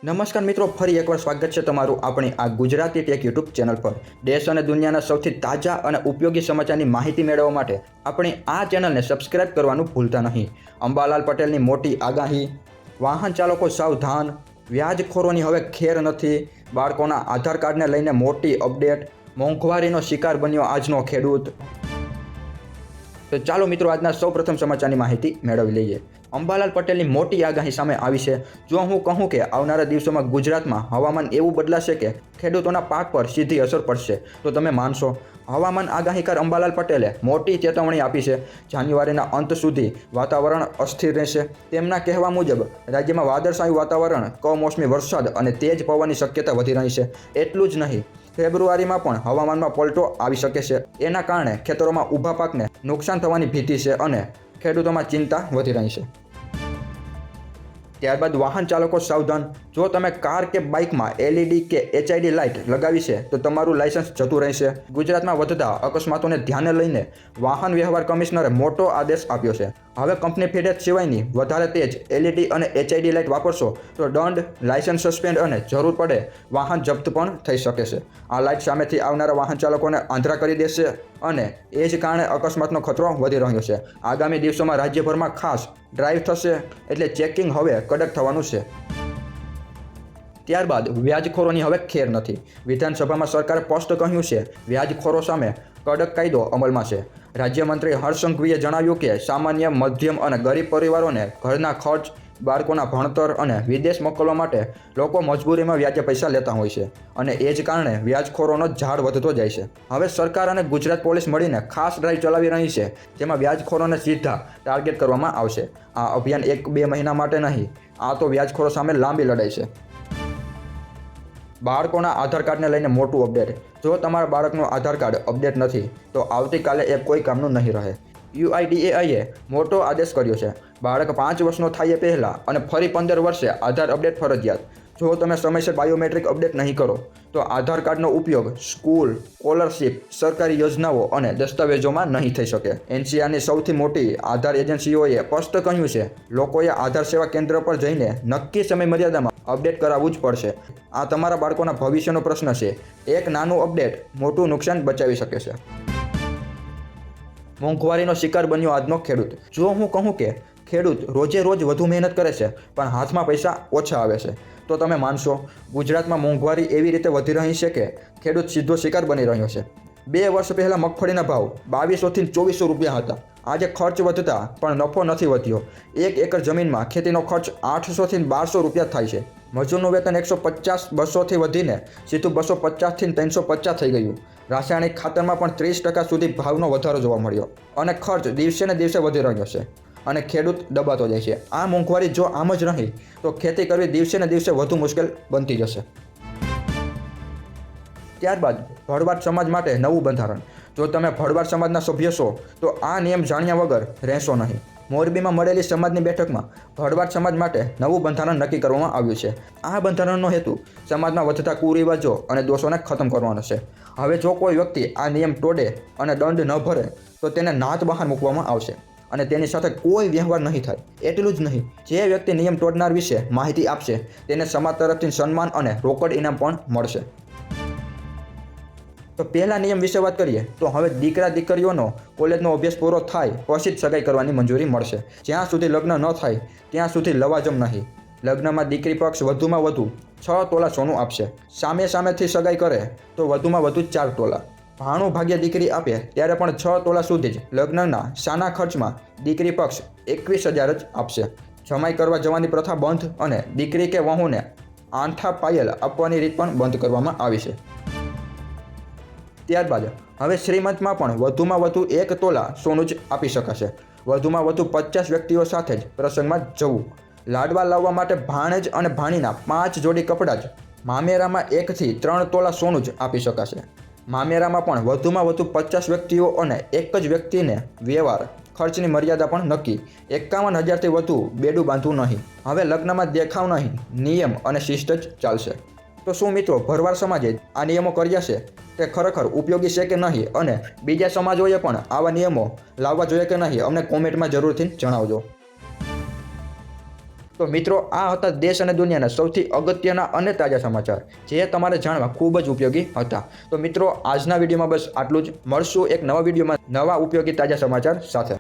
નમસ્કાર મિત્રો, ફરી એકવાર સ્વાગત છે તમારું આપણી આ ગુજરાતી ટેક યુટ્યુબ ચેનલ પર। દેશ અને દુનિયાના સૌથી તાજા અને ઉપયોગી સમાચારની માહિતી મેળવવા માટે આપણી આ ચેનલને સબસ્ક્રાઇબ કરવાનું ભૂલતા નહીં। અંબાલાલ પટેલની મોટી આગાહી, વાહન ચાલકો સાવધાન, વ્યાજખોરોની હવે ખેર નથી, બાળકોના આધાર કાર્ડને લઈને મોટી અપડેટ, મોંઘવારીનો શિકાર બન્યો આજનો ખેડૂત। તો ચાલો મિત્રો, આજના સૌપ્રથમ સમાચારની માહિતી મેળવી લઈએ। અંબાલાલ પટેલની મોટી આગાહી સામે આવી છે। જો હું કહું કે આવનારા દિવસોમાં ગુજરાતમાં હવામાન એવું બદલાશે કે ખેડૂતોના પાક પર સીધી અસર પડશે તો તમે માનશો। હવામાન આગાહીકાર અંબાલાલ પટેલે મોટી ચેતવણી આપી છે। જાન્યુઆરીના અંત સુધી વાતાવરણ અસ્થિર રહેશે। તેમના કહેવા મુજબ રાજ્યમાં વાદળછાયું વાતાવરણ, કમોસમી વરસાદ અને તેજ પવનની શક્યતા વધી રહી છે। એટલું જ નહીં, ફેબ્રુઆરીમાં પણ હવામાનમાં પલટો આવી શકે છે। એના કારણે ખેતરોમાં ઊભા પાકને નુકસાન થવાની ભીતિ છે અને ખેડૂતોમાં ચિંતા વધી રહી છે। ત્યારબાદ વાહન ચાલકો સાવધાન, જો તમે કાર કે બાઇકમાં એલઈડી કે એચઆઈડી લાઇટ લગાવી છે તો તમારું લાયસન્સ જતું રહેશે। ગુજરાતમાં વધતા અકસ્માતોને ધ્યાને લઈને વાહન વ્યવહાર કમિશનરે મોટો આદેશ આપ્યો છે। હવે કંપની ફિટેડ સિવાયની વધારે તેજ એલઈડી અને એચઆઈડી લાઇટ વાપરશો તો દંડ, લાયસન્સ સસ્પેન્ડ અને જરૂર પડે વાહન જપ્ત પણ થઈ શકે છે। આ લાઇટ સામેથી આવનારા વાહન ચાલકોને આંધળા કરી દેશે અને એ જ કારણે અકસ્માતનો ખતરો વધી રહ્યો છે। આગામી દિવસોમાં રાજ્યભરમાં ખાસ ડ્રાઈવ થશે એટલે ચેકિંગ હવે કડક થવાનું છે। ત્યારબાદ વ્યાજખોરોની હવે ખેર નથી। વિધાનસભામાં સરકારે સ્પષ્ટ કહ્યું છે, વ્યાજખોરો સામે કડક કાયદો અમલમાં છે। રાજ્યમંત્રી હર્ષ સંઘવીએ જણાવ્યું કે સામાન્ય, મધ્યમ અને ગરીબ પરિવારોને ઘરના ખર્ચ, બાળકોના ભણતર અને વિદેશ મોકલવા માટે લોકો મજબૂરીમાં વ્યાજે પૈસા લેતા હોય છે અને એ જ કારણે વ્યાજખોરોનો ઝાડ વધતો જાય છે। હવે સરકાર અને ગુજરાત પોલીસ મળીને ખાસ ડ્રાઈવ ચલાવી રહી છે, જેમાં વ્યાજખોરોને સીધા ટાર્ગેટ કરવામાં આવશે। આ અભિયાન 1-2 મહિના માટે નહીં, આ તો વ્યાજખોરો સામે લાંબી લડાઈ છે। બાળકોના આધાર કાર્ડને લઈને મોટું અપડેટ, જો તમારા બાળકનું આધાર કાર્ડ અપડેટ નથી તો આવતીકાલે એ કોઈ કામનું નહીં રહે। યુઆઈડીએઆઈએ મોટો આદેશ કર્યો છે। બાળક 5 વર્ષનો થાય એ પહેલાં અને ફરી 15 વર્ષે આધાર અપડેટ ફરજિયાત। જો તમે સમયસર બાયોમેટ્રિક અપડેટ નહીં કરો તો આધાર કાર્ડનો ઉપયોગ સ્કૂલ, સ્કોલરશિપ, સરકારી યોજનાઓ અને દસ્તાવેજોમાં નહીં થઈ શકે। એનસીઆરની સૌથી મોટી આધાર એજન્સીઓએ સ્પષ્ટ કહ્યું છે, લોકોએ આધાર સેવા કેન્દ્ર પર જઈને નક્કી સમય મર્યાદામાં અપડેટ કરાવવું જ પડશે। આ તમારા બાળકોના ભવિષ્યનો પ્રશ્ન છે। એક નાનું અપડેટ મોટું નુકસાન બચાવી શકે છે। મોંઘવારીનો શિકાર બન્યો આજનો ખેડૂત, જો હું કહું કે ખેડૂત રોજે રોજ વધુ મહેનત કરે છે પણ હાથમાં પૈસા ઓછા આવે છે તો તમે માનશો। ગુજરાતમાં મોંઘવારી એવી રીતે વધી રહી છે કે ખેડૂત સીધો શિકાર બની રહ્યો છે। 2 વર્ષ પહેલાં મગફળીના ભાવ 2200 થી 2400 રૂપિયા હતા। આજે ખર્ચ વધતા પણ નફો નથી વધ્યો। 1 એકર જમીનમાં ખેતીનો ખર્ચ 800 થી 1200 રૂપિયા થાય છે। મજૂરનું વેતન 150-200 થી વધીને સીધું 250 થી 350 થઈ ગયું। રાસાયણિક ખાતરમાં પણ 30% સુધી ભાવનો વધારો જોવા મળ્યો અને ખર્ચ દિવસે ને દિવસે વધી રહ્યો છે અને ખેડૂત દબાતો જાય છે। આ મોંઘવારી જો આમ જ રહી તો ખેતી કરવી દિવસે ને દિવસે વધુ મુશ્કેલ બનતી જશે। ત્યારબાદ ભરવાડ સમાજ માટે નવું બંધારણ, જો તમે ભરવાડ સમાજના સભ્ય છો તો આ નિયમ જાણ્યા વગર રહેશો નહીં। મોરબીમાં મળેલી સમાજની બેઠકમાં ભરવાડ સમાજ માટે નવું બંધારણ નક્કી કરવામાં આવ્યું છે। આ બંધારણનો હેતુ સમાજમાં વધતા કુરિવાજો અને દોષોને ખતમ કરવાનો છે। હવે જો કોઈ વ્યક્તિ આ નિયમ તોડે અને દંડ ન ભરે તો તેને નાત બહાર મૂકવામાં આવશે અને તેની સાથે કોઈ વ્યવહાર નહીં થાય। એટલું જ નહીં, જે વ્યક્તિ નિયમ તોડનાર વિશે માહિતી આપશે તેને સમાજ તરફથી સન્માન અને રોકડ ઇનામ પણ મળશે। તો પહેલા નિયમ વિશે વાત કરીએ તો હવે દીકરા દીકરીઓનો કોલેજનો અભ્યાસ પૂરો થાય પછી જ સગાઈ કરવાની મંજૂરી મળશે। જ્યાં સુધી લગ્ન ન થાય ત્યાં સુધી લવાજમ નહીં। લગ્નમાં દીકરી પક્ષ વધુમાં વધુ 6 તોલા સોનું આપશે। સામે સામેથી સગાઈ કરે તો વધુમાં વધુ 4 તોલા। ભાણું ભાગ્ય દીકરી આપે ત્યારે પણ 6 તોલા સુધી જ લગ્નના સાના ખર્ચમાં દીકરી પક્ષ 21,000 જ આપશે। જમાઈ કરવા જવાની પ્રથા બંધ અને દીકરી કે વહુને આંઠા પાયલ આપવાની રીત પણ બંધ કરવામાં આવી છે। ત્યારબાદ હવે શ્રીમંતમાં પણ વધુમાં વધુ 1 તોલા સોનું જ આપી શકાશે। વધુમાં વધુ 50 વ્યક્તિઓ સાથે જ પ્રસંગમાં જવું। લાડવા લાવવા માટે ભાણેજ અને ભાણીના 5 જોડી કપડાં જ મામેરામાં 1 થી 3 તોલા સોનું જ આપી શકાશે। મામેરામાં પણ વધુમાં વધુ 50 વ્યક્તિઓ અને એક જ વ્યક્તિને વ્યવહાર ખર્ચની મર્યાદા પણ નક્કી। 51,000 થી વધુ બેડું બાંધવું નહીં। હવે લગ્નમાં દેખાવ નહીં, નિયમ અને શિસ્ત જ ચાલશે। તો શું મિત્રો, ભરવાડ સમાજે આ નિયમો કર્યા છે તે ખરેખર ઉપયોગી છે કે નહીં અને બીજા સમાજોએ પણ આવા નિયમો લાવવા જોઈએ કે નહીં, અમને કોમેન્ટમાં જરૂરથી જણાવજો। તો મિત્રો, આ હતા દેશ અને દુનિયાના સૌથી અગત્યના અને તાજા સમાચાર, જે તમારે જાણવા ખૂબ જ ઉપયોગી હતા. તો મિત્રો, આજના વિડીયોમાં બસ આટલું જ. મળશું એક નવા વિડીયોમાં નવા ઉપયોગી તાજા સમાચાર સાથે.